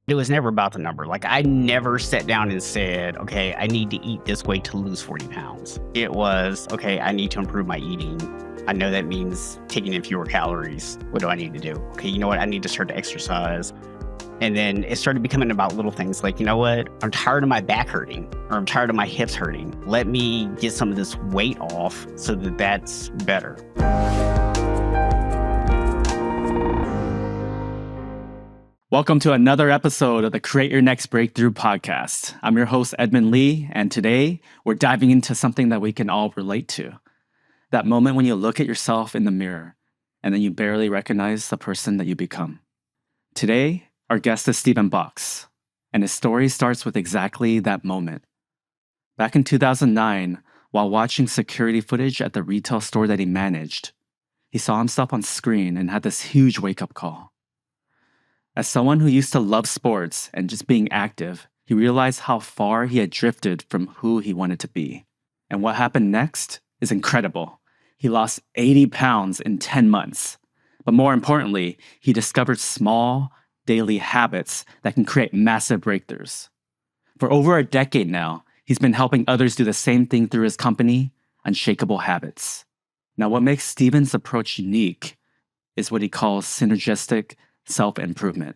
It was never about the number. Like, I never sat down and said, okay, I need to eat this way to lose 40 pounds. It was, okay, I need to improve my eating. I know that means taking in fewer calories. What do I need to do? Okay, you know what? I need to start to exercise. And then it started becoming about little things like, you know what? I'm tired of my back hurting, or I'm tired of my hips hurting. Let me get some of this weight off so that that's better. Welcome to another episode of the Create Your Next Breakthrough podcast. I'm your host, Edmund Lee, and today we're diving into something that we can all relate to. That moment when you look at yourself in the mirror and then you barely recognize the person that you become. Today, our guest is Stephen Box, and his story starts with exactly that moment. Back in 2009, while watching security footage at the retail store that he managed, he saw himself on screen and had this huge wake-up call. As someone who used to love sports and just being active, he realized how far he had drifted from who he wanted to be. And what happened next is incredible. He lost 80 pounds in 10 months. But more importantly, he discovered small, daily habits that can create massive breakthroughs. For over a decade now, he's been helping others do the same thing through his company, Unshakable Habits. Now, what makes Stephen's approach unique is what he calls synergistic self-improvement.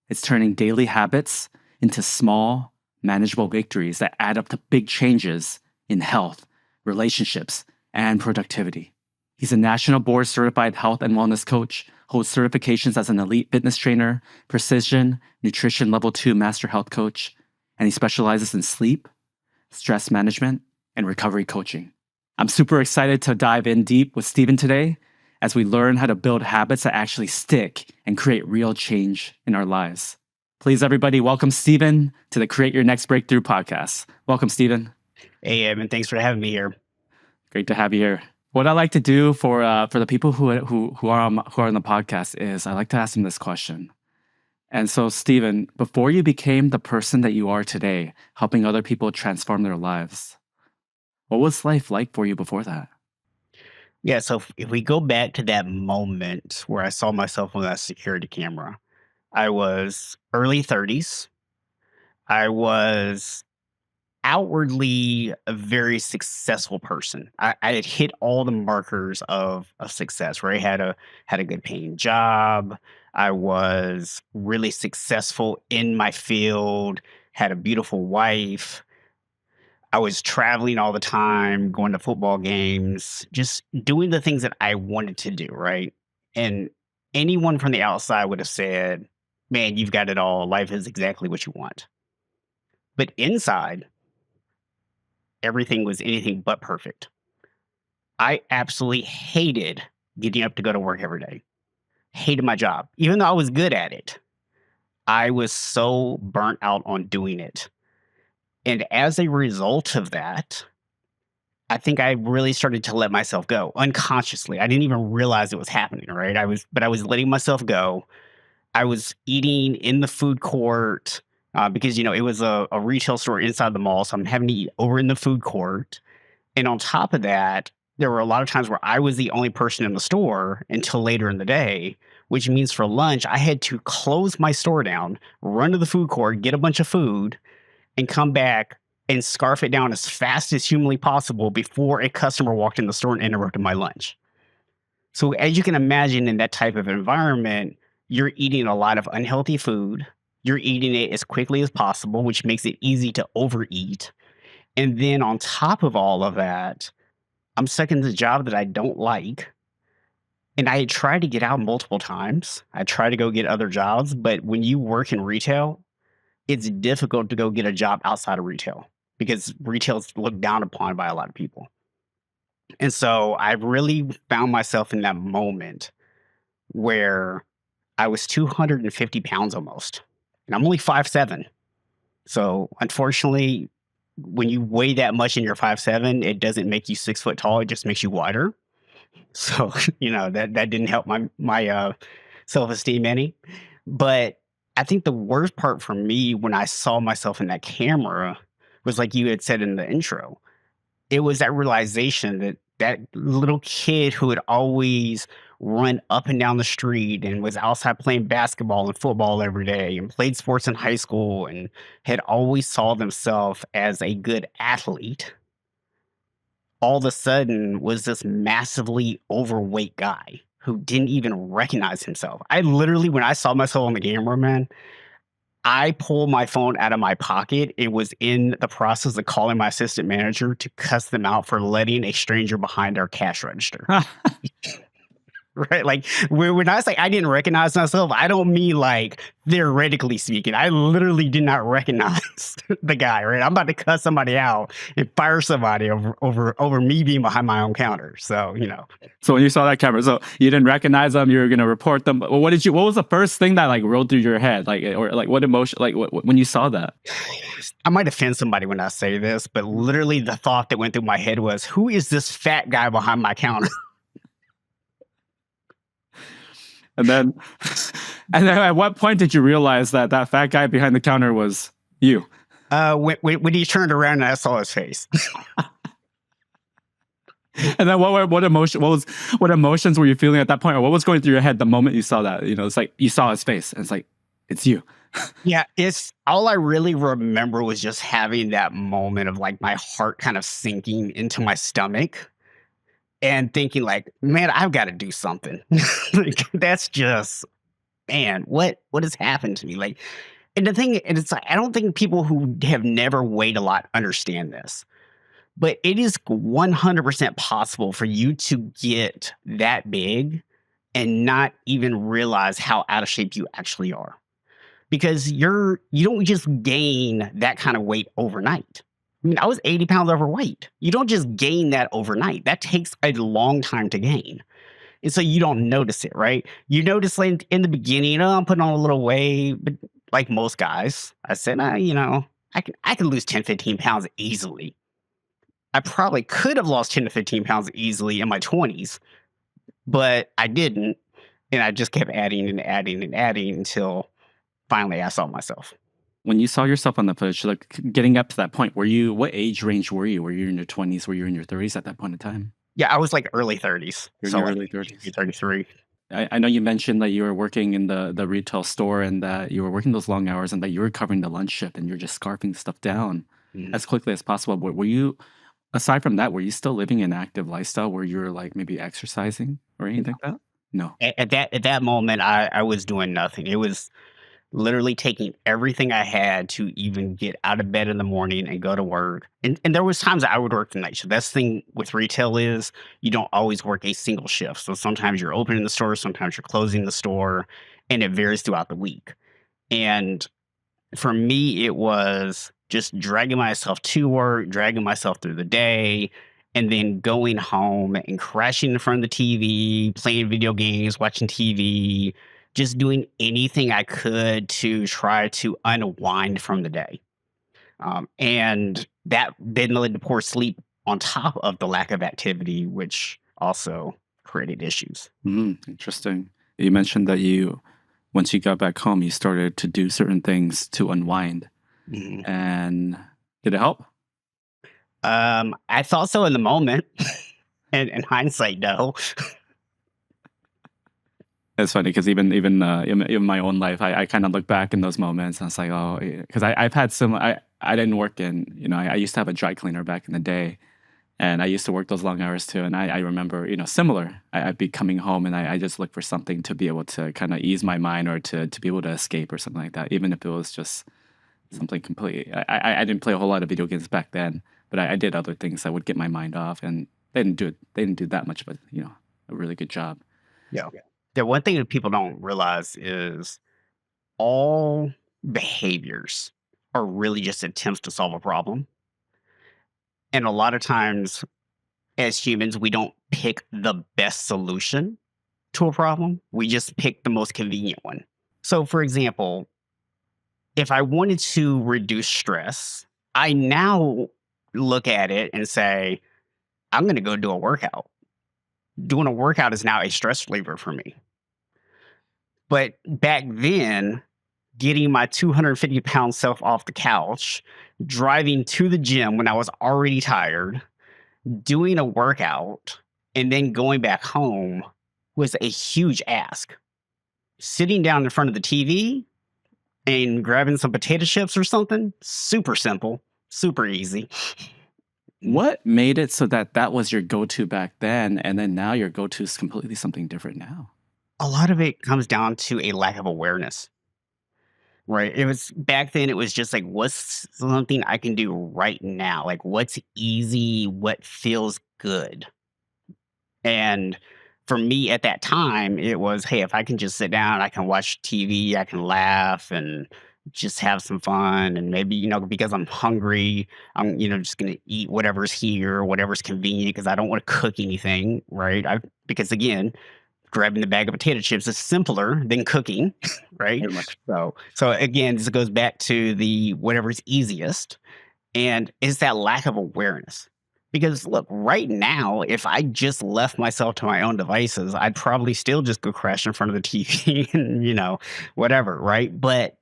It's turning daily habits into small, manageable victories that add up to big changes in health, relationships, and productivity. He's a national board certified health and wellness coach, holds certifications as an elite fitness trainer, precision, nutrition level 2 master health coach, and he specializes in sleep, stress management, and recovery coaching. I'm super excited to dive in deep with Stephen today as we learn how to build habits that actually stick and create real change in our lives. Please, everybody, welcome Stephen to the Create Your Next Breakthrough podcast. Welcome, Stephen. Hey, Evan, thanks for having me here. Great to have you here. What I like to do for the people who are on the podcast is I like to ask them this question. And so, Stephen, before you became the person that you are today, helping other people transform their lives, what was life like for you before that? Yeah, so if we go back to that moment where I saw myself on that security camera, I was early 30s. I was outwardly a very successful person. I had hit all the markers of success, where I had a good paying job. I was really successful in my field, had a beautiful wife. I was traveling all the time, going to football games, just doing the things that I wanted to do, right? And anyone from the outside would have said, man, you've got it all. Life is exactly what you want. But inside, everything was anything but perfect. I absolutely hated getting up to go to work every day. Hated my job. Even though I was good at it, I was so burnt out on doing it. And as a result of that, I think I really started to let myself go unconsciously. I didn't even realize it was happening, right? I was letting myself go. I was eating in the food court because, it was a retail store inside the mall. So I'm having to eat over in the food court. And on top of that, there were a lot of times where I was the only person in the store until later in the day, which means for lunch, I had to close my store down, run to the food court, get a bunch of food, and come back and scarf it down as fast as humanly possible before a customer walked in the store and interrupted my lunch. So as you can imagine, in that type of environment, you're eating a lot of unhealthy food. You're eating it as quickly as possible, which makes it easy to overeat. And then on top of all of that, I'm stuck in the job that I don't like. And I had tried to get out multiple times. I tried to go get other jobs, but when you work in retail, it's difficult to go get a job outside of retail because retail is looked down upon by a lot of people. And so I really found myself in that moment where I was 250 pounds almost, and I'm only 5'7". So unfortunately, when you weigh that much and you're 5'7", it doesn't make you 6 foot tall. It just makes you wider. So, that didn't help my self-esteem any. But I think the worst part for me when I saw myself in that camera was, like you had said in the intro, it was that realization that that little kid who had always run up and down the street and was outside playing basketball and football every day and played sports in high school and had always saw themselves as a good athlete, all of a sudden was this massively overweight guy who didn't even recognize himself. I literally, when I saw myself on the camera, man, I pulled my phone out of my pocket. It was in the process of calling my assistant manager to cuss them out for letting a stranger behind our cash register. Right? Like when I say I didn't recognize myself, I don't mean like theoretically speaking. I literally did not recognize the guy, right? I'm about to cuss somebody out and fire somebody over me being behind my own counter. So, So when you saw that camera, so you didn't recognize them, you were gonna report them. But what was the first thing that like rolled through your head? Like, or like what emotion, like when you saw that? I might offend somebody when I say this, but literally the thought that went through my head was, who is this fat guy behind my counter? And then, and then at what point did you realize that that fat guy behind the counter was you? When he turned around and I saw his face. And then what emotions were you feeling at that point, or what was going through your head the moment you saw that? It's like you saw his face, and it's like it's you. Yeah, it's all I really remember was just having that moment of like my heart kind of sinking into my stomach and thinking like, man, I've got to do something. Like that's just, man, what has happened to me? Like, and the thing, and it's like I don't think people who have never weighed a lot understand this, but it is 100% possible for you to get that big and not even realize how out of shape you actually are. Because you don't just gain that kind of weight overnight. I mean, I was 80 pounds overweight. You don't just gain that overnight. That takes a long time to gain. And so you don't notice it, right? You notice like in the beginning, I'm putting on a little weight, but like most guys, I said, I can lose 10, 15 pounds easily. I probably could have lost 10 to 15 pounds easily in my 20s, but I didn't. And I just kept adding and adding and adding until finally I saw myself. When you saw yourself on the footage, like getting up to that point, what age range were you? Were you in your 20s? Were you in your 30s at that point in time? Yeah, I was like early 30s. You're in So your like early 30s. 33. I know you mentioned that you were working in the retail store and that you were working those long hours and that you were covering the lunch shift and you're just scarfing stuff down as quickly as possible. But were you, aside from that, were you still living an active lifestyle where you were like maybe exercising or anything like that? No. At that moment, I was doing nothing. It was literally taking everything I had to even get out of bed in the morning and go to work. And there was times that I would work the night shift. That's the thing with retail is you don't always work a single shift. So sometimes you're opening the store, sometimes you're closing the store, and it varies throughout the week. And for me, it was just dragging myself to work, dragging myself through the day, and then going home and crashing in front of the TV, playing video games, watching TV, just doing anything I could to try to unwind from the day. And that then led to poor sleep on top of the lack of activity, which also created issues. Interesting. You mentioned that once you got back home, you started to do certain things to unwind. Mhm. And did it help? I thought so in the moment. And in hindsight, no. It's funny because even in my own life, I kind of look back in those moments and it's like, oh, because I've had I didn't work I used to have a dry cleaner back in the day, and I used to work those long hours too. And I remember, similar. I'd be coming home and I just look for something to be able to kind of ease my mind or to be able to escape or something like that, even if it was just something completely. I didn't play a whole lot of video games back then, but I did other things that would get my mind off, and they didn't do it. They didn't do that much, but a really good job. Yeah. The one thing that people don't realize is all behaviors are really just attempts to solve a problem. And a lot of times, as humans, we don't pick the best solution to a problem. We just pick the most convenient one. So, for example, if I wanted to reduce stress, I now look at it and say, I'm going to go do a workout. Doing a workout is now a stress reliever for me. But back then, getting my 250-pound self off the couch, driving to the gym when I was already tired, doing a workout, and then going back home was a huge ask. Sitting down in front of the TV and grabbing some potato chips or something, super simple, super easy. What made it so that that was your go-to back then, and then now your go-to is completely something different now? A lot of it comes down to a lack of awareness, right? It was back then, it was just like, what's something I can do right now? Like, what's easy? What feels good? And for me at that time, it was, hey, if I can just sit down, I can watch TV, I can laugh and just have some fun. And maybe, because I'm hungry, I'm, just going to eat whatever's here, whatever's convenient because I don't want to cook anything, right? Because again, grabbing the bag of potato chips is simpler than cooking, right? Very much. So again, this goes back to the whatever's easiest, and it's that lack of awareness. Because look, right now, if I just left myself to my own devices, I'd probably still just go crash in front of the TV and, whatever, right? But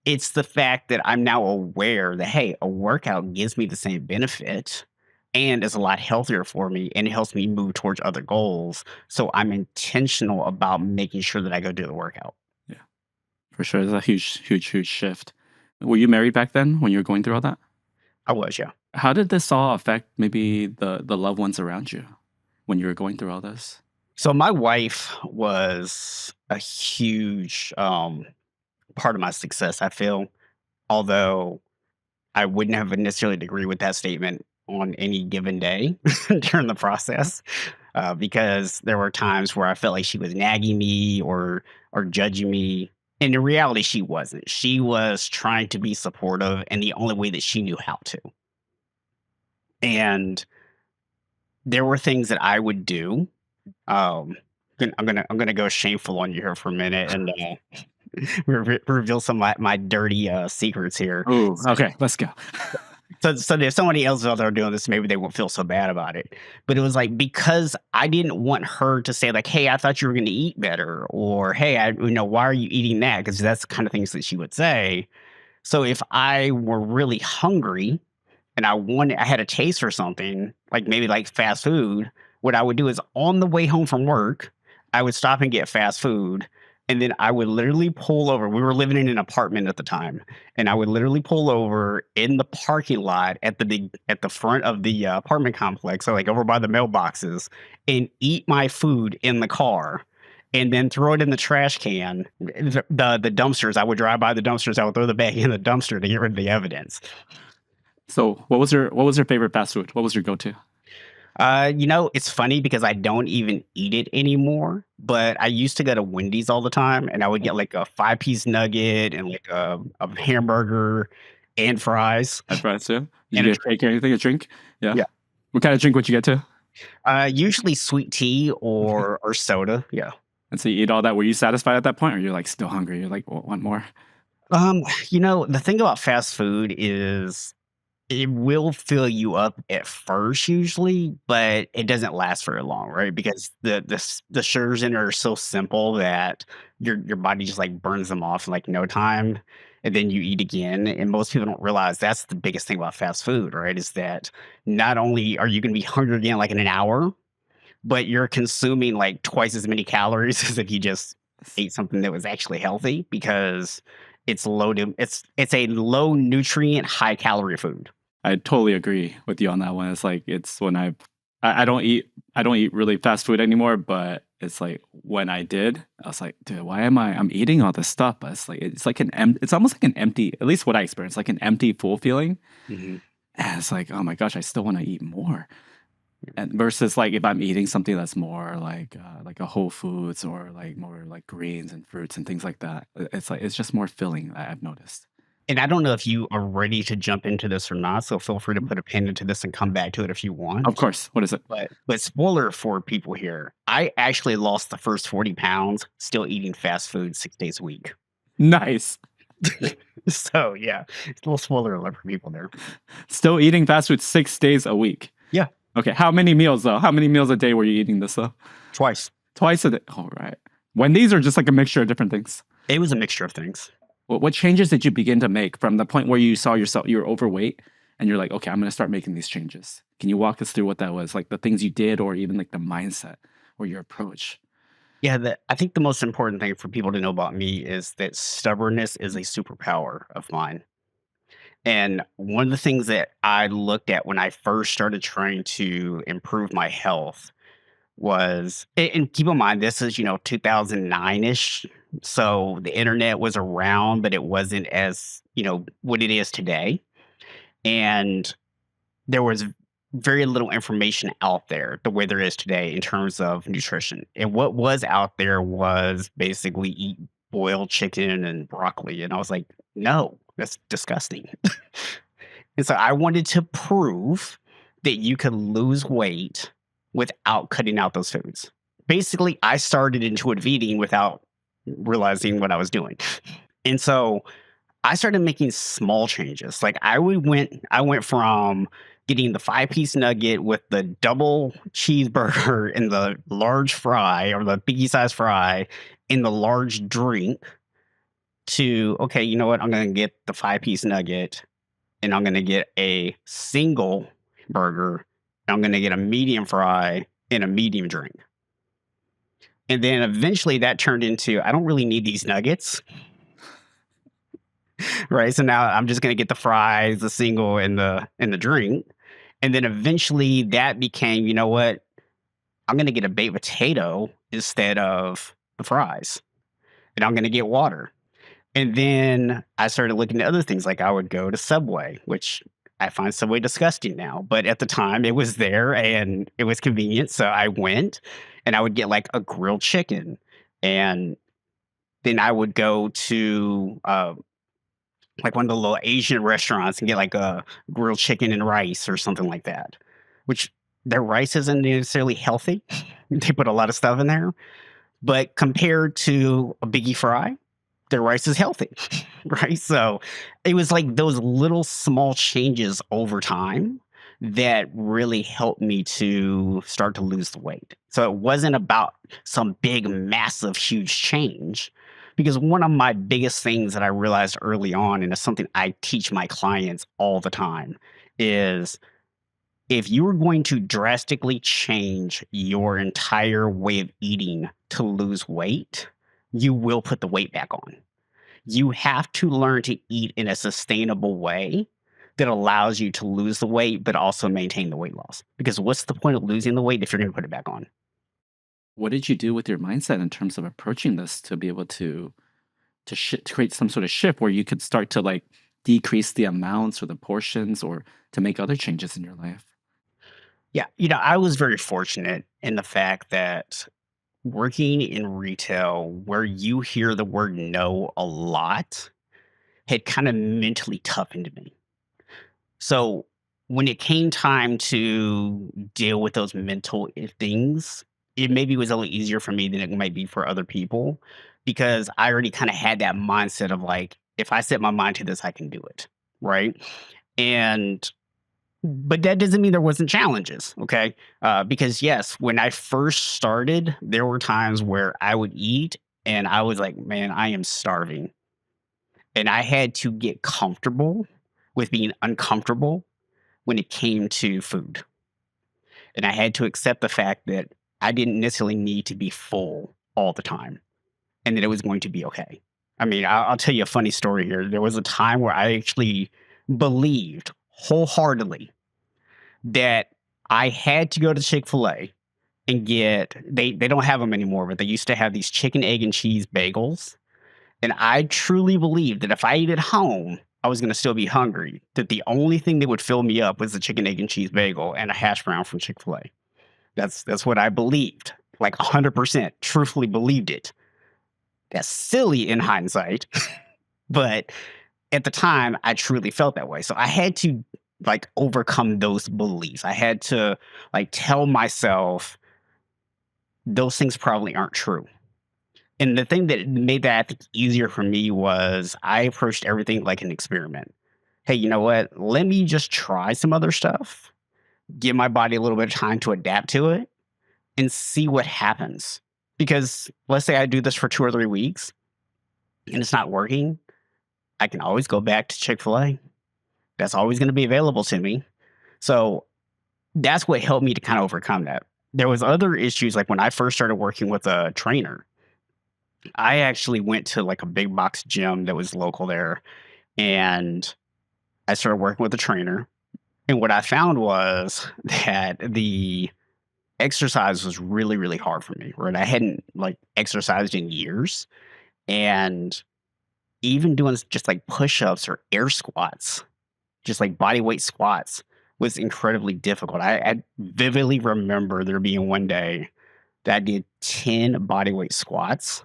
it's the fact that I'm now aware that, hey, a workout gives me the same benefit and is a lot healthier for me and it helps me move towards other goals. So I'm intentional about making sure that I go do the workout. Yeah, for sure. It's a huge, huge, huge shift. Were you married back then when you were going through all that? I was, yeah. How did this all affect maybe the loved ones around you when you were going through all this? So my wife was a huge part of my success, I feel, although I wouldn't have necessarily agreed with that statement on any given day during the process, because there were times where I felt like she was nagging me or judging me. And in reality, she wasn't. She was trying to be supportive in the only way that she knew how to. And there were things that I would do. I'm gonna go shameful on you here for a minute and reveal some of my dirty secrets here. Oh, okay, let's go. So if somebody else out there doing this, maybe they won't feel so bad about it. But it was like because I didn't want her to say like, "Hey, I thought you were going to eat better," or "Hey, why are you eating that?" Because that's the kind of things that she would say. So if I were really hungry and I had a taste for something, like maybe like fast food, what I would do is on the way home from work, I would stop and get fast food. And then I would literally pull over. We were living in an apartment at the time, and I would literally pull over in the parking lot at the front of the apartment complex, so like over by the mailboxes, and eat my food in the car, and then throw it in the trash can. The dumpsters. I would drive by the dumpsters. I would throw the bag in the dumpster to get rid of the evidence. So, what was your favorite fast food? What was your go-to? It's funny because I don't even eat it anymore, but I used to go to Wendy's all the time and I would get like a 5-piece nugget and like a hamburger and fries At fries too? Did you and a get a drink. shake or anything? A drink? Yeah. Yeah. What kind of drink would you get to? Usually sweet tea or soda. Yeah. And so you eat all that. Were you satisfied at that point, or you're like still hungry? You're like, want more? The thing about fast food is it will fill you up at first usually, but it doesn't last very long, right? Because the sugars in it are so simple that your body just like burns them off in like no time, and then you eat again. And most people don't realize that's the biggest thing about fast food, right? Is that not only are you going to be hungry again like in an hour, but you're consuming like twice as many calories as if you just ate something that was actually healthy because it's a low nutrient, high calorie food. I totally agree with you on that one. It's like it's when I don't eat really fast food anymore, but it's like when I did, I was like, dude, why am I'm eating all this stuff? But it's almost like an empty, at least what I experienced, like an empty, full feeling. Mhm. And it's like, oh my gosh, I still want to eat more. And versus like if I'm eating something that's more like a Whole Foods or like more like greens and fruits and things like that, it's like it's just more filling. I've noticed. And I don't know if you are ready to jump into this or not, so feel free to put a pin into this and come back to it if you Of want. course. What is it? But spoiler for people here, I actually lost the first 40 pounds still eating fast food 6 days a week. Nice. So, yeah, it's a little spoiler alert for people there. Still eating fast food 6 days a week. Yeah, Okay. How many meals though? How many meals a day were you eating this though? twice. Twice a day. All right. Wendy's or just like a mixture of different things? It was a mixture of things. What changes did you begin to make from the point where you saw yourself, you were overweight and you're like, okay, I'm going to start making these changes. Can you walk us through what that was? Like the things you did or even like the mindset or your approach? Yeah, I think the most important thing for people to know about me is that stubbornness is a superpower of mine. And one of the things that I looked at when I first started trying to improve my health was, and keep in mind, this is, 2009 ish. So the internet was around, but it wasn't as, what it is today. And there was very little information out there the way there is today in terms of nutrition. And what was out there was basically eat boiled chicken and broccoli. And I was like, no, that's disgusting. And so I wanted to prove that you could lose weight without cutting out those foods. Basically, I started intuitive eating without realizing what I was doing. And so I started making small changes. Like I went from getting the 5-piece nugget with the double cheeseburger and the large fry or the biggie size fry and the large drink to, okay, you know what? I'm going to get the 5-piece nugget and I'm going to get a single burger. I'm going to get a medium fry and a medium drink. And then eventually that turned into, I don't really need these nuggets. Right. So now I'm just going to get the fries, the single, and the drink. And then eventually that became, you know what? I'm going to get a baked potato instead of the fries, and I'm going to get water. And then I started looking at other things. Like I would go to Subway, which I find Subway disgusting now, but at the time it was there and it was convenient. So I went and I would get like a grilled chicken, and then I would go to like one of the little Asian restaurants and get like a grilled chicken and rice or something like that, which their rice isn't necessarily healthy. They put a lot of stuff in there, but compared to a biggie fry, their rice is healthy, right? So it was like those little small changes over time that really helped me to start to lose the weight. So it wasn't about some big, massive, huge change. Because one of my biggest things that I realized early on, and it's something I teach my clients all the time, is if you are going to drastically change your entire way of eating to lose weight, you will put the weight back on. You have to learn to eat in a sustainable way that allows you to lose the weight, but also maintain the weight loss. Because what's the point of losing the weight if you're going to put it back on? What did you do with your mindset in terms of approaching this to be able to create some sort of shift where you could start to like decrease the amounts or the portions or to make other changes in your life? Yeah, I was very fortunate in the fact that working in retail, where you hear the word no a lot, had kind of mentally toughened me. So when it came time to deal with those mental things, it maybe was a little easier for me than it might be for other people because I already kind of had that mindset of like, if I set my mind to this, I can do it. Right. And but that doesn't mean there wasn't challenges, okay? Because yes, when I first started, there were times where I would eat and I was like, "Man, I am starving." And I had to get comfortable with being uncomfortable when it came to food. And I had to accept the fact that I didn't necessarily need to be full all the time and that it was going to be okay. I mean, I'll tell you a funny story here. There was a time where I actually believed wholeheartedly that I had to go to Chick-fil-A and get they don't have them anymore, but they used to have these chicken, egg, and cheese bagels, and I truly believed that if I ate at home, I was gonna still be hungry, that the only thing that would fill me up was the chicken, egg, and cheese bagel and a hash brown from Chick-fil-A. That's what I believed, like 100%, truthfully believed it. That's silly in hindsight, but at the time, I truly felt that way. So I had to like overcome those beliefs. I had to like tell myself those things probably aren't true. And the thing that made that I think easier for me was I approached everything like an experiment. Hey, you know what? Let me just try some other stuff, give my body a little bit of time to adapt to it and see what happens. Because let's say I do this for 2 or 3 weeks and it's not working, I can always go back to Chick-fil-A. That's always going to be available to me. So that's what helped me to kind of overcome that. there was other issues, like, when I first started working with a trainer, I actually went to, like, a big box gym that was local there, and I started working with a trainer, and what I found was that the exercise was really, really hard for me, right? I hadn't, like, exercised in years, and even doing just, like, push-ups or air squats, just, like, body weight squats was incredibly difficult. I vividly remember there being one day that I did 10 body weight squats,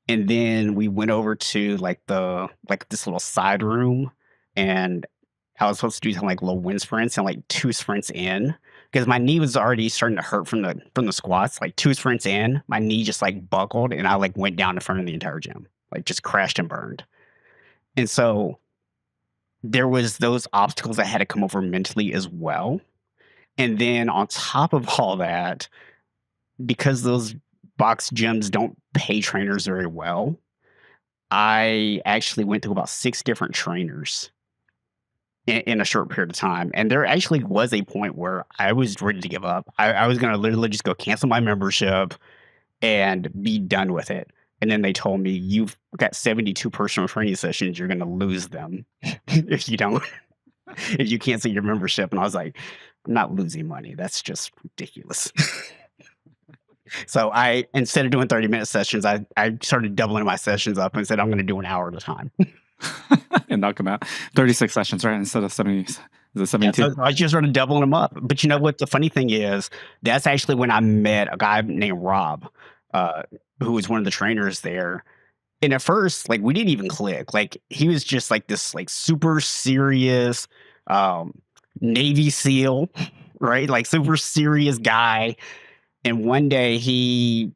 and then we went over to, like, this little side room, and I was supposed to do some, like, little wind sprints and, like, 2 sprints in, because my knee was already starting to hurt from the squats, like, 2 sprints in, my knee just, like, buckled, and I, like, went down in front of the entire gym, like, just crashed and burned. And so, there was those obstacles I had to come over mentally as well, and then on top of all that, because those box gyms don't pay trainers very well, I actually went to about 6 different trainers in a short period of time, and there actually was a point where I was ready to give up. I was gonna literally just go cancel my membership and be done with it, and then they told me, "You've got 72 personal training sessions, you're gonna lose them if you don't if you cancel your membership," and I was like, "I'm not losing money, that's just ridiculous." So I instead of doing 30-minute sessions, I started doubling my sessions up and said, "I'm gonna do an hour at a time." And knock them out. 36 sessions, right? Instead of 70. Is it Yeah, 72? so I just started doubling them up. But you know what? The funny thing is, that's actually when I met a guy named Rob, uh, who was one of the trainers there. And at first, like, we didn't even click. Like, he was just like this, like, super serious um, Navy SEAL, right? Like, super serious guy. And one day he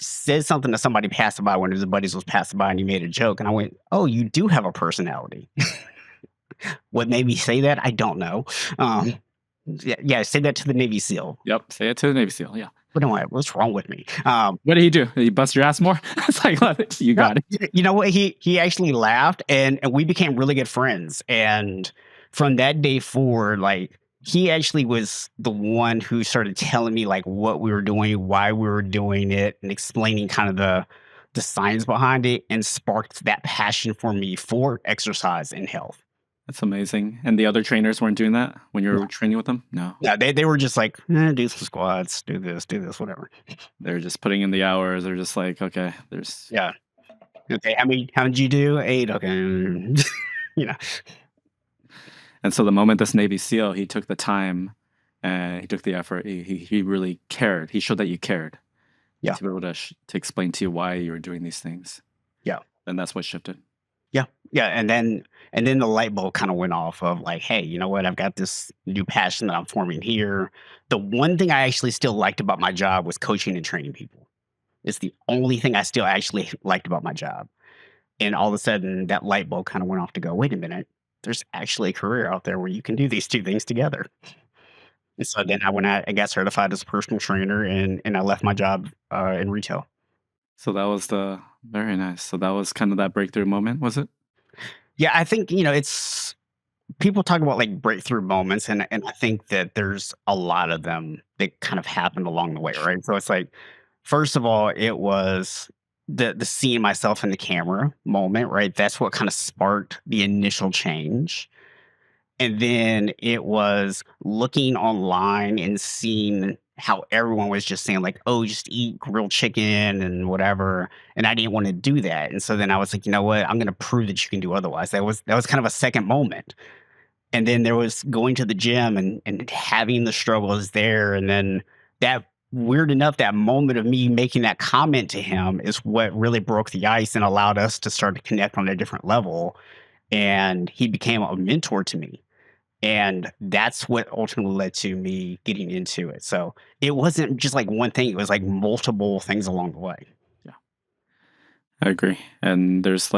said something to somebody passing by, one of his buddies was passing by, and he made a joke. And I went, "Oh, you do have a personality." What made me say that? I don't know. Um, yeah, say that to the Navy SEAL. Yep. Say it to the Navy SEAL. Yeah. What am I? What's wrong with me? What did he do? Did he bust your ass more? It's like, you No, got it. you know what? He actually laughed, and we became really good friends. And from that day forward, like, he actually was the one who started telling me, like, what we were doing, why we were doing it, and explaining kind of the science behind it, and sparked that passion for me for exercise and health. That's amazing. And the other trainers weren't doing that when you were training with them? No. Yeah, they were just like, do some squats, do this, whatever. They're just putting in the hours. They're just like, okay, there's. Yeah. Okay. How did you do? 8. Okay. you know. And so the moment this Navy SEAL, he took the time and he took the effort. He really cared. He showed that you cared Yeah. to be able to explain to you why you were doing these things. Yeah. And that's what shifted. Yeah. Yeah. And then the light bulb kind of went off of, like, hey, you know what? I've got this new passion that I'm forming here. The one thing I actually still liked about my job was coaching and training people. It's the only thing I still actually liked about my job. And all of a sudden, that light bulb kind of went off to go, wait a minute, there's actually a career out there where you can do these two things together. And so then I went out and got certified as a personal trainer, and I left my job in retail. So that was the very nice. So that was kind of that breakthrough moment, was it? Yeah, I think, it's people talk about, like, breakthrough moments, and I think that there's a lot of them that kind of happened along the way, right? So it's like, first of all, it was the seeing myself in the camera moment, right? That's what kind of sparked the initial change. And then it was looking online and seeing how everyone was just saying, like, "Oh, just eat grilled chicken and whatever," and I didn't wanna do that, and so then I was like, "You know what? I'm gonna prove that you can do otherwise." That was kind of a second moment. And then there was going to the gym and having the struggles there, and then that weird enough, that moment of me making that comment to him is what really broke the ice and allowed us to start to connect on a different level, and he became a mentor to me. And that's what ultimately led to me getting into it. So it wasn't just like one thing, it was like multiple things along the way. Yeah, I agree. And there's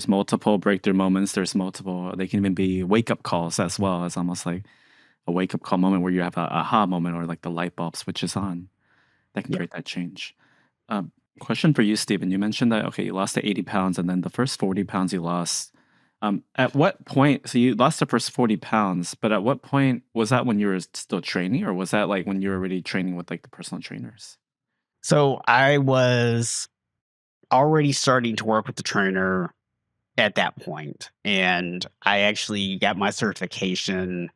multiple breakthrough moments. There's multiple. They can even be wake up calls as well. It's almost like a wake up call moment where you have a aha moment or like the light bulb switches on that can Yeah. create that change. Question for you, Stephen. You mentioned that okay, you lost the 80 pounds, and then the first 40 pounds you lost At what point? So you lost the first 40 pounds, but at what point was that when you were still training, or was that like when you were already training with like the personal trainers? So I was already starting to work with the trainer at that point, and I actually got my certification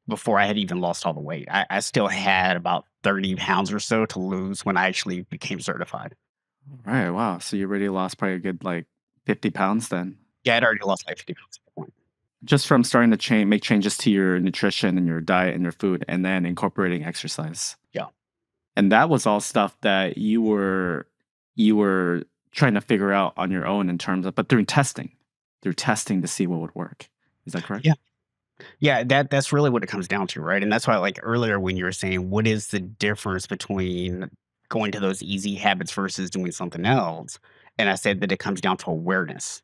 before I had even lost all the weight. I still had about 30 pounds or so to lose when I actually became certified. Right. Wow. So you already lost probably a good like 50 pounds then, Yeah, I'd already lost like 50 pounds at that point. just from starting to make changes to your nutrition and your diet and your food, and then incorporating exercise. Yeah. And that was all stuff that you were trying to figure out on your own in terms of, but through testing to see what would work. Is that correct? Yeah. Yeah, that's really what it comes down to, right? And that's why, like earlier, when you were saying, what is the difference between going to those easy habits versus doing something else? And I said that it comes down to awareness,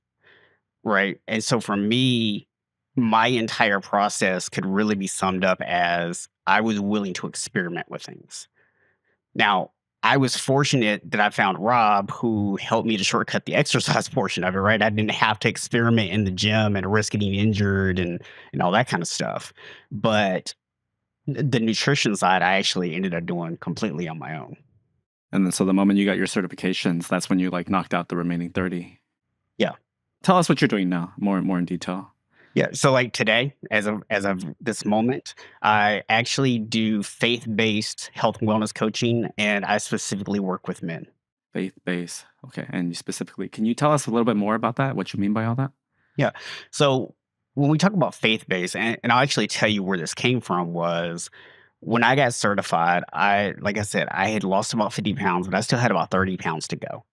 right? And so for me, my entire process could really be summed up as I was willing to experiment with things. Now, I was fortunate that I found Rob who helped me to shortcut the exercise portion of it, right? I didn't have to experiment in the gym and risk getting injured and all that kind of stuff. But the nutrition side, I actually ended up doing completely on my own. And then so the moment you got your certifications, that's when you like knocked out the remaining 30. Yeah. Tell us what you're doing now, more in detail. Yeah. So like today, as of this moment, I actually do faith-based health and wellness coaching and I specifically work with men. Faith base. Okay. And you specifically, can you tell us a little bit more about that? What you mean by all that? Yeah. So when we talk about faith based, and I'll actually tell you where this came from was when I got certified, like I said, I had lost about 50 pounds, but I still had about 30 pounds to go.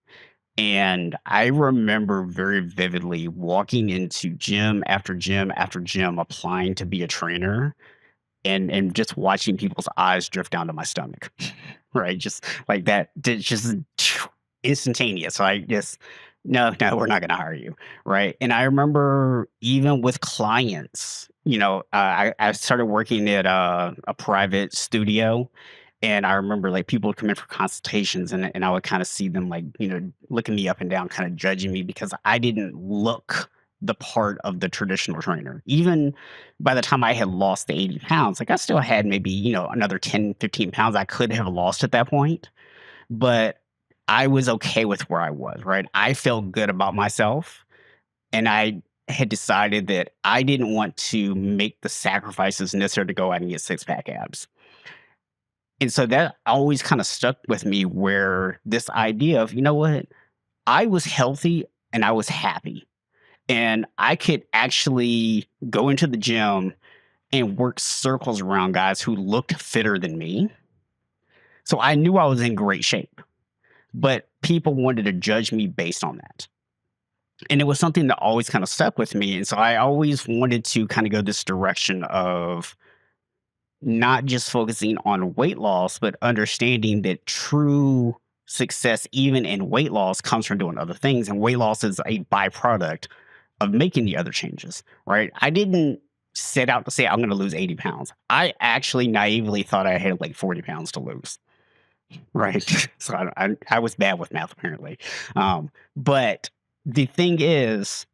And I remember very vividly walking into gym after gym after gym, applying to be a trainer and just watching people's eyes drift down to my stomach, right? Just like that, just instantaneous. So I just, no, no, we're not going to hire you, right? And I remember even with clients, I started working at a private studio, and I remember like people would come in for consultations, and I would kind of see them like looking me up and down, kind of judging me because I didn't look the part of the traditional trainer. Even by the time I had lost the 80 pounds, like I still had maybe, another 10, 15 pounds I could have lost at that point. But I was okay with where I was, right? I felt good about myself. And I had decided that I didn't want to make the sacrifices necessary to go out and get six pack abs. And so that always kind of stuck with me where this idea of, you know what? I was healthy and I was happy. And I could actually go into the gym and work circles around guys who looked fitter than me. So I knew I was in great shape, but people wanted to judge me based on that. And it was something that always kind of stuck with me. And so I always wanted to kind of go this direction of not just focusing on weight loss, but understanding that true success, even in weight loss, comes from doing other things. And weight loss is a byproduct of making the other changes, right? I didn't set out to say I'm going to lose 80 pounds. I actually naively thought I had like 40 pounds to lose, right? So I was bad with math apparently. But the thing is,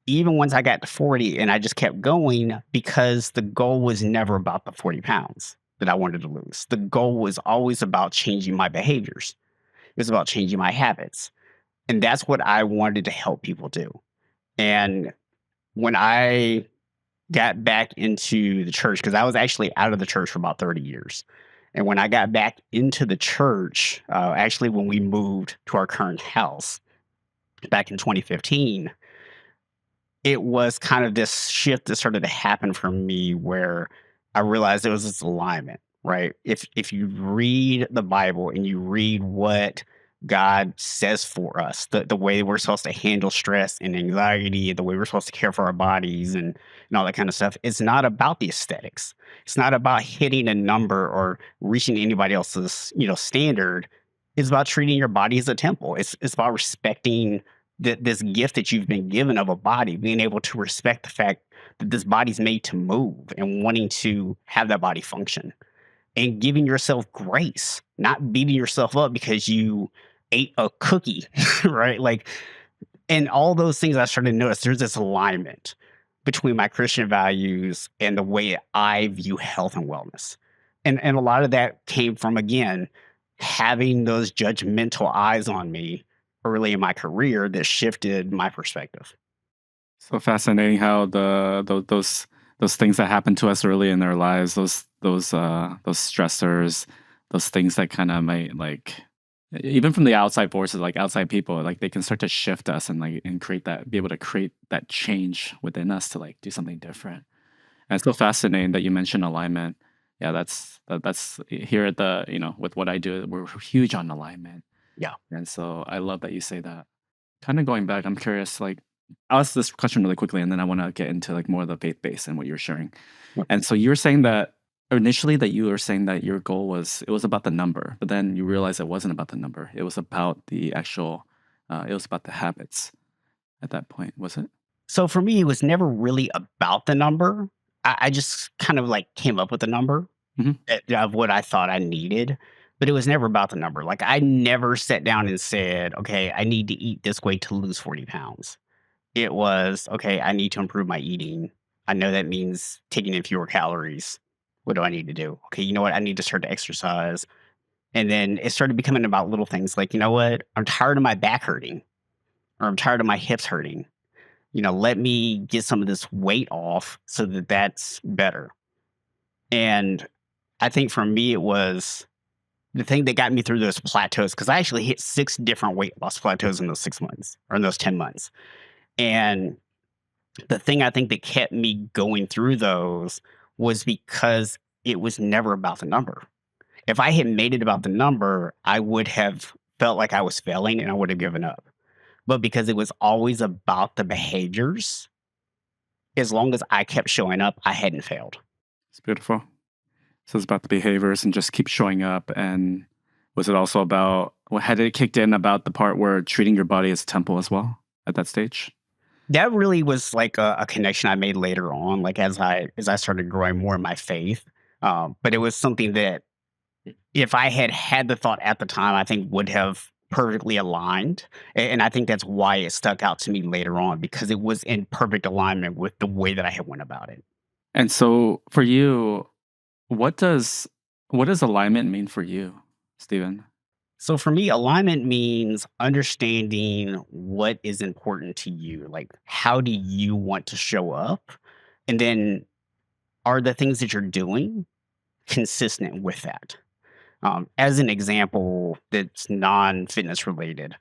even once I got to 40 and I just kept going because the goal was never about the 40 pounds that I wanted to lose. The goal was always about changing my behaviors. It was about changing my habits. And that's what I wanted to help people do. And when I got back into the church, because I was actually out of the church for about 30 years. And when I got back into the church, actually, when we moved to our current house back in 2015, it was kind of this shift that started to happen for me where I realized there was this alignment, right? If you read the Bible and you read what God says for us, the way we're supposed to handle stress and anxiety, the way we're supposed to care for our bodies and all that kind of stuff, it's not about the aesthetics. It's not about hitting a number or reaching anybody else's, standard. It's about treating your body as a temple. It's about respecting this gift that you've been given of a body, being able to respect the fact that this body's made to move and wanting to have that body function and giving yourself grace, not beating yourself up because you ate a cookie, right? Like And all those things I started to notice there's this alignment between my Christian values and the way I view health and wellness. And a lot of that came from, again, having those judgmental eyes on me early in my career that shifted my perspective. So fascinating how those things that happen to us early in their lives, those stressors, those things that kind of might like even from the outside forces, like outside people, like they can start to shift us and like and create that, be able to create that change within us to like do something different. And it's so fascinating that you mentioned alignment. Yeah, that's here at the with what I do, we're huge on alignment, Yeah. and so I love that you say that. Kind of going back, I'm curious, like, I'll ask this question really quickly, and then I want to get into like more of the faith base and what you're sharing. Yep. And so you were saying that initially that you were saying that your goal was it was about the number, but then you realized it wasn't about the number. It was about the actual, it was about the habits at that point, was it? So for me, it was never really about the number. I just kind of like came up with the number Hmm. of what I thought I needed, but it was never about the number. Like I never sat down and said, okay, I need to eat this way to lose 40 pounds. It was, okay, I need to improve my eating. I know that means taking in fewer calories. What do I need to do? Okay, you know what? I need to start to exercise. And then it started becoming about little things like, you know what? I'm tired of my back hurting or I'm tired of my hips hurting. Let me get some of this weight off so that that's better. And I think for me, it was the thing that got me through those plateaus because I actually hit 6 different weight loss plateaus in those 6 months or in those 10 months. And the thing I think that kept me going through those was because it was never about the number. If I had made it about the number, I would have felt like I was failing and I would have given up. But because it was always about the behaviors, as long as I kept showing up, I hadn't failed. It's beautiful. So it's about the behaviors and just keep showing up. And was it also about, well, had it kicked in about the part where treating your body as a temple as well at that stage? That really was like a connection I made later on, like as I started growing more in my faith. But it was something that if I had had the thought at the time, I think would have perfectly aligned. And I think that's why it stuck out to me later on because it was in perfect alignment with the way that I had went about it. And so for you, what does what does alignment mean for you, Stephen? So for me, alignment means understanding what is important to you. Like, how do you want to show up? And then are the things that you're doing consistent with that? As an example that's non fitness related,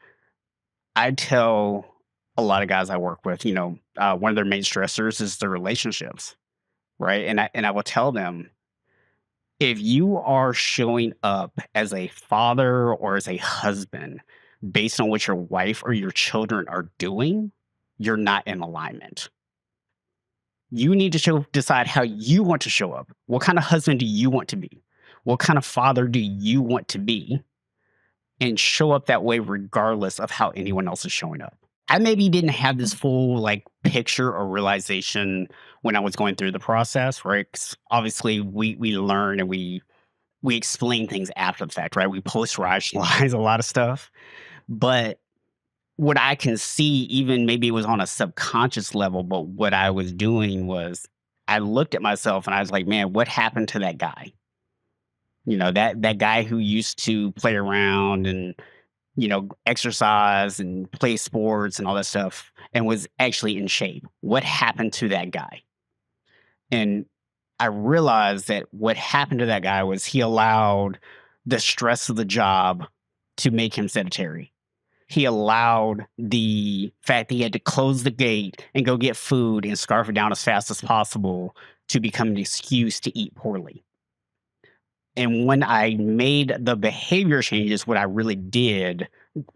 I tell a lot of guys I work with, one of their main stressors is their relationships, right? And I will tell them if you are showing up as a father or as a husband based on what your wife or your children are doing, you're not in alignment. You need to decide how you want to show up. What kind of husband do you want to be? What kind of father do you want to be? And show up that way regardless of how anyone else is showing up. I maybe didn't have this full like picture or realization when I was going through the process, right? 'Cause obviously we learn and we explain things after the fact, right? We post rationalize a lot of stuff. But what I can see, even maybe it was on a subconscious level, but what I was doing was I looked at myself and I was like, man, what happened to that guy? That guy who used to play around and, exercise and play sports and all that stuff and was actually in shape. What happened to that guy? And I realized that what happened to that guy was he allowed the stress of the job to make him sedentary. He allowed the fact that he had to close the gate and go get food and scarf it down as fast as possible to become an excuse to eat poorly. And when I made the behavior changes, what I really did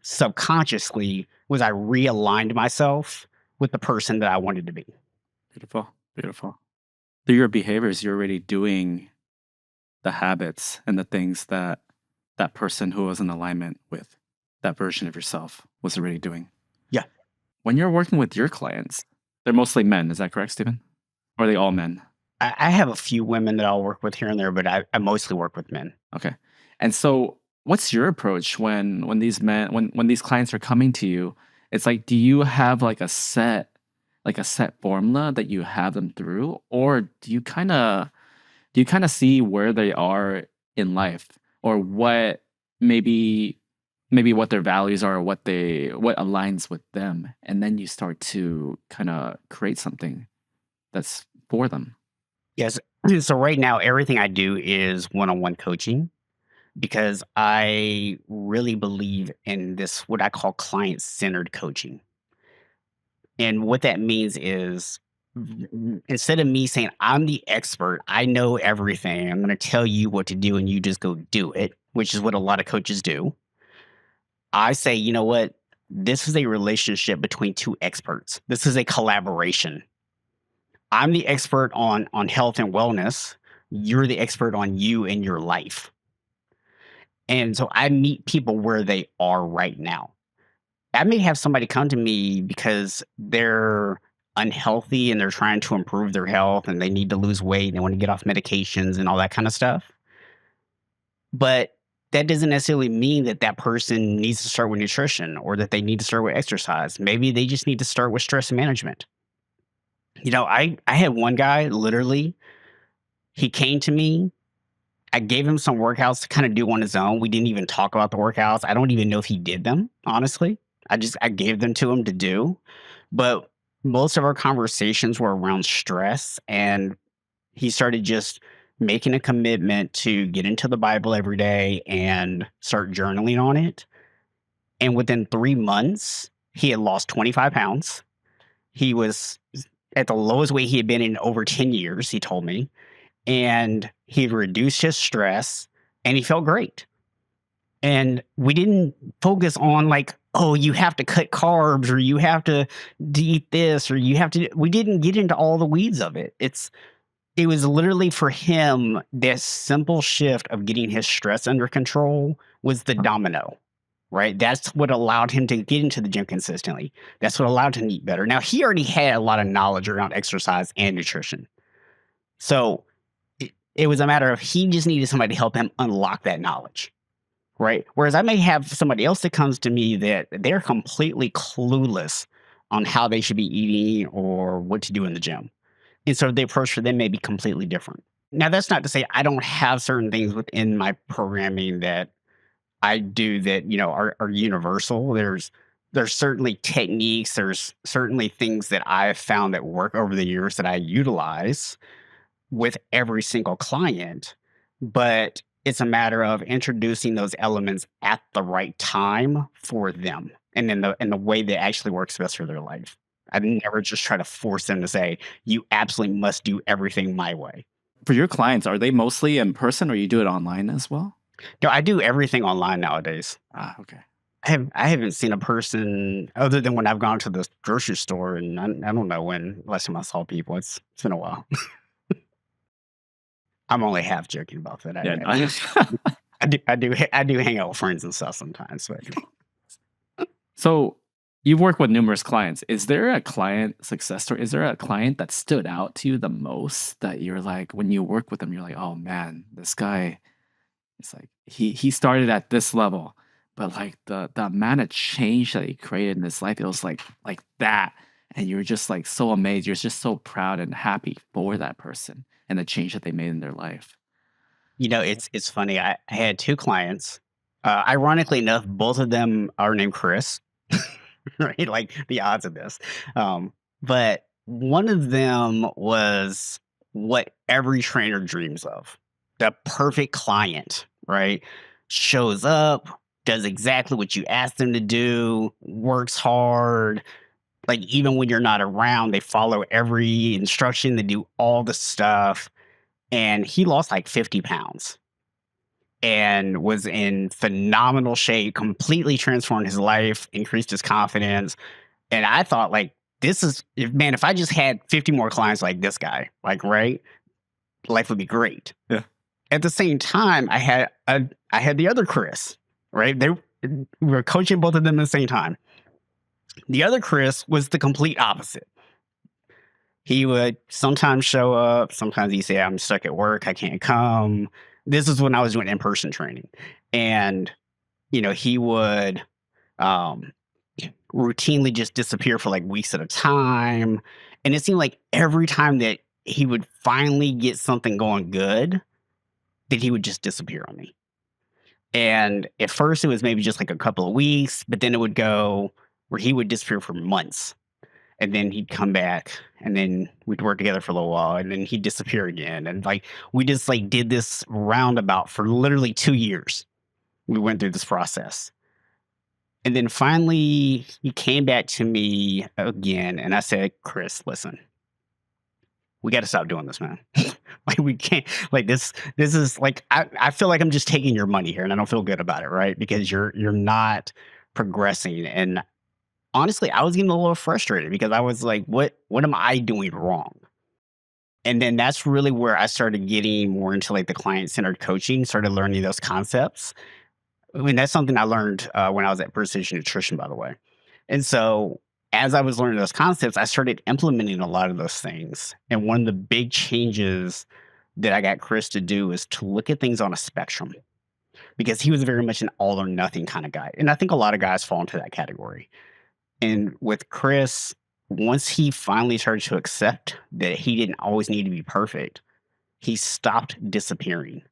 subconsciously was I realigned myself with the person that I wanted to be. Beautiful, beautiful. Through your behaviors, you're already doing the habits and the things that that person who was in alignment with that version of yourself was already doing. Yeah. When you're working with your clients, they're mostly men. Is that correct, Stephen? Or are they all men? I have a few women that I'll work with here and there, but I mostly work with men. Okay. And so what's your approach when these men when these clients are coming to you? It's like, do you have like a set formula that you have them through, or do you kind of see where they are in life, or what maybe what their values are, or what aligns with them, and then you start to kind of create something that's for them. Yes. So right now, everything I do is one-on-one coaching because I really believe in this, what I call client-centered coaching. And what that means is instead of me saying, I'm the expert, I know everything, I'm going to tell you what to do and you just go do it, which is what a lot of coaches do. I say, you know what? This is a relationship between two experts. This is a collaboration. I'm the expert on health and wellness. You're the expert on you and your life. And so I meet people where they are right now. I may have somebody come to me because they're unhealthy and they're trying to improve their health and they need to lose weight and they want to get off medications and all that kind of stuff. But that doesn't necessarily mean that that person needs to start with nutrition or that they need to start with exercise. Maybe they just need to start with stress management. I had one guy literally, he came to me. I gave him some workouts to kind of do on his own. We didn't even talk about the workouts. I don't even know if he did them, honestly. I gave them to him to do. But most of our conversations were around stress, and he started just making a commitment to get into the Bible every day and start journaling on it. And within 3 months, he had lost 25 pounds. He was at the lowest weight he had been in over 10 years, he told me. And he reduced his stress and he felt great. And we didn't focus on like, oh, you have to cut carbs or you have to eat this or you have to. We didn't get into all the weeds of it. It was literally for him, this simple shift of getting his stress under control was the domino, right? That's what allowed him to get into the gym consistently. That's what allowed him to eat better. Now, he already had a lot of knowledge around exercise and nutrition. So it was a matter of he just needed somebody to help him unlock that knowledge, right? Whereas I may have somebody else that comes to me that they're completely clueless on how they should be eating or what to do in the gym. And so the approach for them may be completely different. Now, that's not to say I don't have certain things within my programming that I do that, are universal. There's certainly techniques, there's certainly things that I've found that work over the years that I utilize with every single client, but it's a matter of introducing those elements at the right time for them and in the way that actually works best for their life. I never just try to force them to say, you absolutely must do everything my way. For your clients, are they mostly in person, or you do it online as well? No, I do everything online nowadays. Ah, okay. I haven't seen a person other than when I've gone to the grocery store, and I don't know when last time I saw people. It's been a while. I'm only half joking about that. Yeah. I do hang out with friends and stuff sometimes, but So you've worked with numerous clients. Is there a client success story? Is there a client that stood out to you the most that you're like, when you work with them, you're like, oh man, this guy, it's like he started at this level, but like the amount of change that he created in his life, it was like that. And you're just like so amazed. You're just so proud and happy for that person and the change that they made in their life. it's funny. I had two clients. Ironically enough, both of them are named Chris. Right? Like the odds of this. But one of them was what every trainer dreams of, the perfect client, right? Shows up, does exactly what you ask them to do, works hard. Like even when you're not around, they follow every instruction, they do all the stuff. And he lost like 50 pounds and was in phenomenal shape, completely transformed his life, increased his confidence. And I thought, like, if I just had 50 more clients like this guy, like, right, life would be great. Yeah. At the same time, I had the other Chris, right? We were coaching both of them at the same time. The other Chris was the complete opposite. He would sometimes show up. Sometimes he'd say, I'm stuck at work. I can't come. This is when I was doing in-person training. And, he would, routinely just disappear for like weeks at a time. And it seemed like every time that he would finally get something going good, that he would just disappear on me. And at first, it was maybe just like a couple of weeks, but then it would go where he would disappear for months. And then he'd come back, and then we'd work together for a little while, and then he'd disappear again. And like we just like did this roundabout for literally 2 years. We went through this process. And then finally, he came back to me again, and I said, Chris, listen, we got to stop doing this, man. Like we can't like this is like I feel like I'm just taking your money here and I don't feel good about it, right? Because you're not progressing. And honestly, I was getting a little frustrated because I was like, what am I doing wrong? And then that's really where I started getting more into like the client centered coaching, started learning those concepts. I mean, that's something I learned when I was at Precision Nutrition, by the way. And so as I was learning those concepts, I started implementing a lot of those things. And one of the big changes that I got Chris to do is to look at things on a spectrum because he was very much an all or nothing kind of guy. And I think a lot of guys fall into that category. And with Chris, once he finally started to accept that he didn't always need to be perfect, he stopped disappearing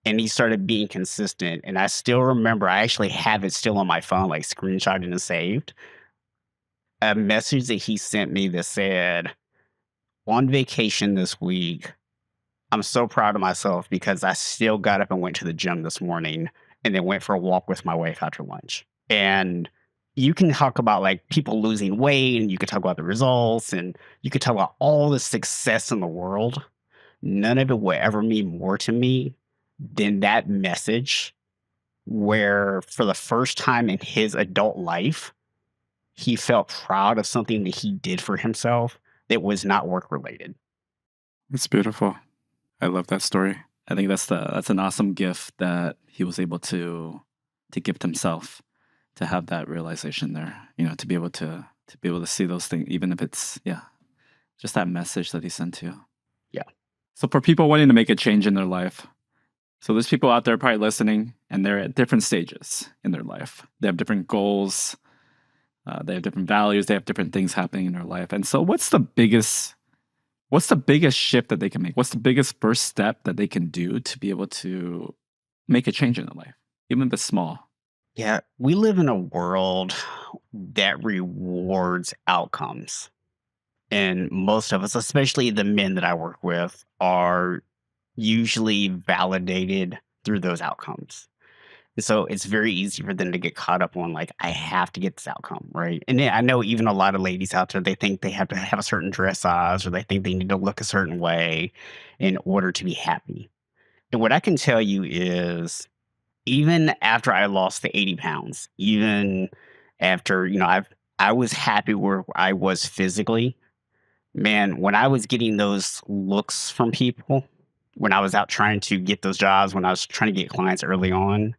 and he started being consistent. And I still remember, I actually have it still on my phone, like screenshotted and saved, a message that he sent me that said, on vacation this week, I'm so proud of myself because I still got up and went to the gym this morning and then went for a walk with my wife after lunch. And you can talk about like people losing weight and you can talk about the results and you can talk about all the success in the world. None of it will ever mean more to me than that message where for the first time in his adult life, he felt proud of something that he did for himself that was not work related. It's beautiful. I love that story. I think that's an awesome gift that he was able to gift himself, to have that realization there, to be able to see those things, even if it's just that message that he sent to you. Yeah. So for people wanting to make a change in their life, so there's people out there probably listening, and they're at different stages in their life. They have different goals, they have different values, they have different things happening in their life. And so what's the biggest shift that they can make? What's the biggest first step that they can do to be able to make a change in their life, even if it's small? Yeah. We live in a world that rewards outcomes. And most of us, especially the men that I work with, are usually validated through those outcomes. And so it's very easy for them to get caught up on like, I have to get this outcome, right? And then I know even a lot of ladies out there, they think they have to have a certain dress size or they think they need to look a certain way in order to be happy. And what I can tell you is even after I lost the 80 pounds, even after, I was happy where I was physically. Man, when I was getting those looks from people, when I was out trying to get those jobs, when I was trying to get clients early on,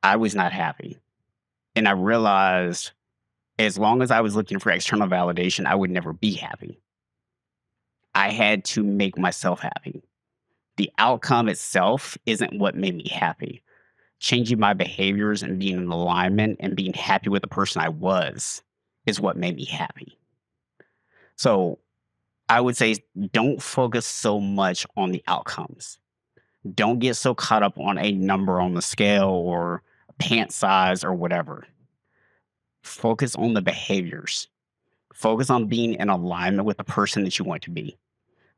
I was not happy. And I realized as long as I was looking for external validation, I would never be happy. I had to make myself happy. The outcome itself isn't what made me happy. Changing my behaviors and being in alignment and being happy with the person I was is what made me happy. So I would say don't focus so much on the outcomes. Don't get so caught up on a number on the scale or pant size or whatever. Focus on the behaviors. Focus on being in alignment with the person that you want to be,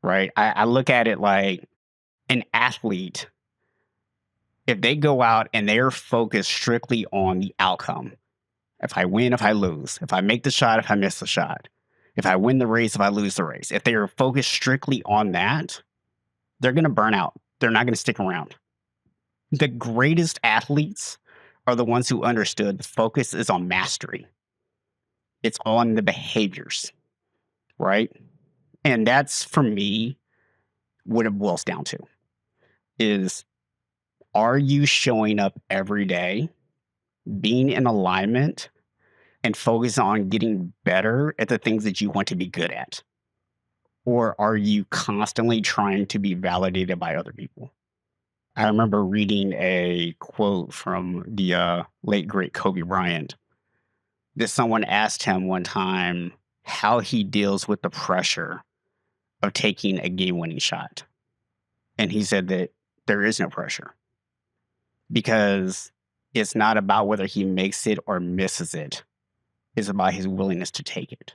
right? I look at it like an athlete, if they go out and they're focused strictly on the outcome, if I win, if I lose, if I make the shot, if I miss the shot, if I win the race, if I lose the race, if they are focused strictly on that, they're going to burn out. They're not going to stick around. The greatest athletes are the ones who understood the focus is on mastery. It's on the behaviors, right? And that's for me what it boils down to is, are you showing up every day, being in alignment and focus on getting better at the things that you want to be good at? Or are you constantly trying to be validated by other people? I remember reading a quote from the late, great Kobe Bryant. that someone asked him one time how he deals with the pressure of taking a game winning shot. And he said that there is no pressure because it's not about whether he makes it or misses it, it's about his willingness to take it.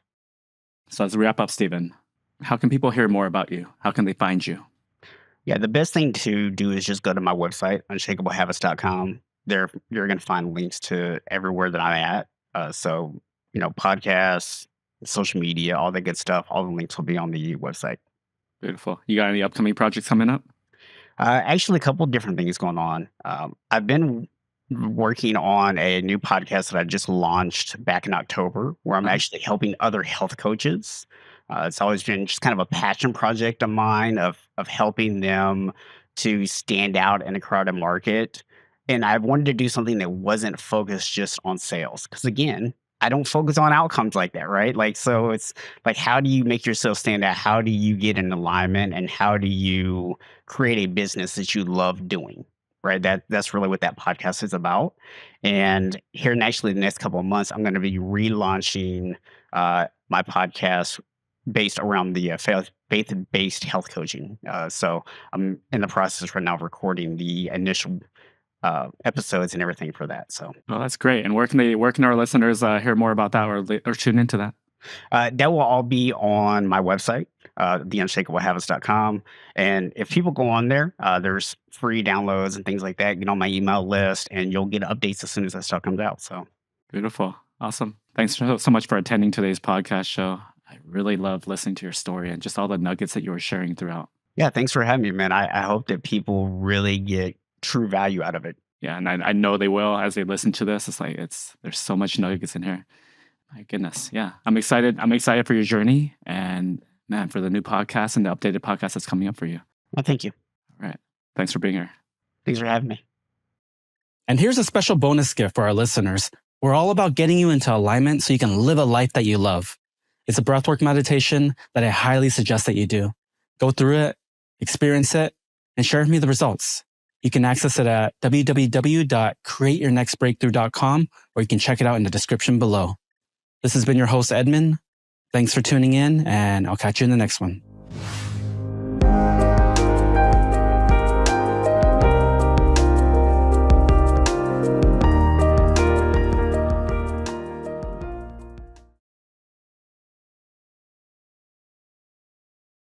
So as we wrap up, Stephen, how can people hear more about you? How can they find you? Yeah, the best thing to do is just go to my website, unshakablehabits.com. There, you're going to find links to everywhere that I'm at. So, podcasts, social media, all that good stuff. All the links will be on the website. Beautiful. You got any upcoming projects coming up? Actually, a couple of different things going on. I've been working on a new podcast that I just launched back in October, where I'm actually helping other health coaches. It's always been just kind of a passion project of mine of helping them to stand out in a crowded market. And I wanted to do something that wasn't focused just on sales, because again, I don't focus on outcomes like that, right? Like, so it's like, how do you make yourself stand out? How do you get in alignment, and how do you create a business that you love doing? Right. That's really what that podcast is about. And here, actually, the next couple of months, I'm going to be relaunching my podcast based around the faith-based health coaching. So I'm in the process right now of recording the initial episodes and everything for that. So, Oh, that's great. And where can our listeners hear more about that or tune into that? that will all be on my website, theunshakablehabits.com. And if people go on there, there's free downloads and things like that. Get on my email list, and you'll get updates as soon as that stuff comes out. So beautiful. Awesome. Thanks so much for attending today's podcast show. I really love listening to your story and just all the nuggets that you were sharing throughout. Yeah, thanks for having me, man. I hope that people really get true value out of it. Yeah, and I know they will as they listen to this. It's like there's so much nuggets in here. My goodness. Yeah. I'm excited. I'm excited for your journey and, man, for the new podcast and the updated podcast that's coming up for you. Well, thank you. All right. Thanks for being here. Thanks for having me. And here's a special bonus gift for our listeners. We're all about getting you into alignment so you can live a life that you love. It's a breathwork meditation that I highly suggest that you do. Go through it, experience it, and share with me the results. You can access it at www.createyournextbreakthrough.com, or you can check it out in the description below. This has been your host, Edmund. Thanks for tuning in, and I'll catch you in the next one.